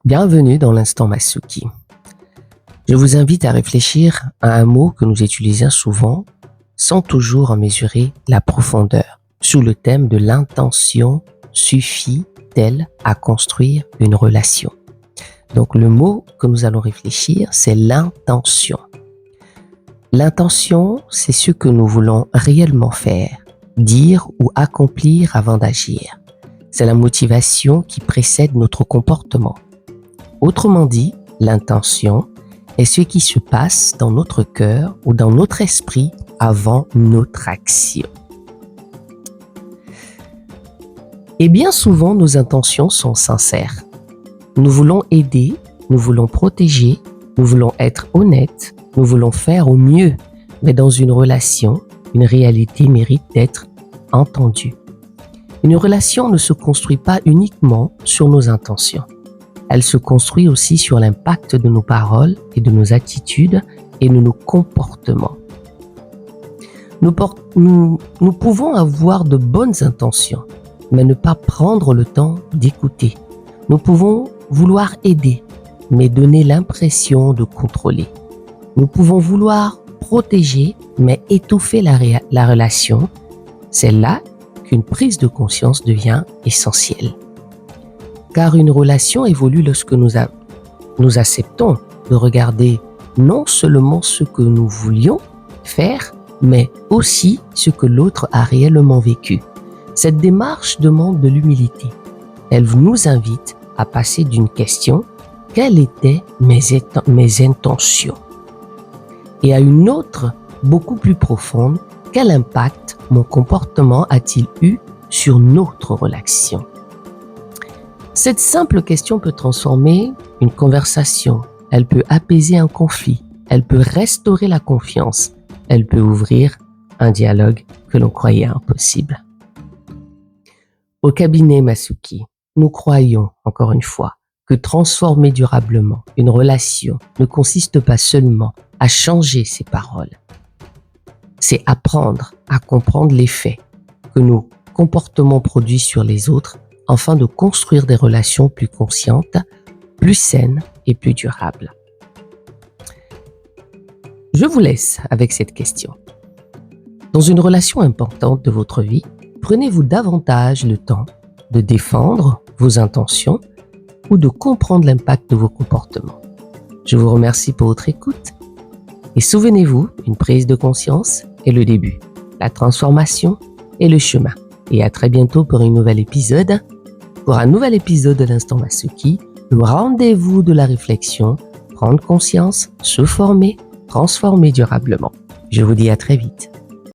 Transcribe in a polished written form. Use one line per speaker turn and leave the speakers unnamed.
Bienvenue dans l'instant Masuki. Je vous invite à réfléchir à un mot que nous utilisons souvent sans toujours en mesurer la profondeur, sous le thème de l'intention suffit-elle à construire une relation. Donc le mot que nous allons réfléchir, c'est l'intention. L'intention, c'est ce que nous voulons réellement faire, dire ou accomplir avant d'agir. C'est la motivation qui précède notre comportement. Autrement dit, l'intention est ce qui se passe dans notre cœur ou dans notre esprit avant notre action. Et bien souvent, nos intentions sont sincères. Nous voulons aider, nous voulons protéger, nous voulons être honnêtes, nous voulons faire au mieux. Mais dans une relation, une réalité mérite d'être entendue. Une relation ne se construit pas uniquement sur nos intentions. Elle se construit aussi sur l'impact de nos paroles et de nos attitudes et de nos comportements. Nous pouvons avoir de bonnes intentions, mais ne pas prendre le temps d'écouter. Nous pouvons vouloir aider, mais donner l'impression de contrôler. Nous pouvons vouloir protéger, mais étouffer la relation. C'est là qu'une prise de conscience devient essentielle. Car une relation évolue lorsque nous acceptons de regarder non seulement ce que nous voulions faire, mais aussi ce que l'autre a réellement vécu. Cette démarche demande de l'humilité. Elle nous invite à passer d'une question « Quelles étaient mes intentions ?» et à une autre, beaucoup plus profonde « Quel impact mon comportement a-t-il eu sur notre relation ?» Cette simple question peut transformer une conversation, elle peut apaiser un conflit, elle peut restaurer la confiance, elle peut ouvrir un dialogue que l'on croyait impossible. Au cabinet Masuki, nous croyons, encore une fois, que transformer durablement une relation ne consiste pas seulement à changer ses paroles. C'est apprendre à comprendre l'effet que nos comportements produisent sur les autres afin de construire des relations plus conscientes, plus saines et plus durables. Je vous laisse avec cette question. Dans une relation importante de votre vie, prenez-vous davantage le temps de défendre vos intentions ou de comprendre l'impact de vos comportements? Je vous remercie pour votre écoute et souvenez-vous, une prise de conscience est le début, la transformation est le chemin. Et à très bientôt pour un nouvel épisode. Pour un nouvel épisode de l'Instant Masuki, le rendez-vous de la réflexion, prendre conscience, se former, transformer durablement. Je vous dis à très vite.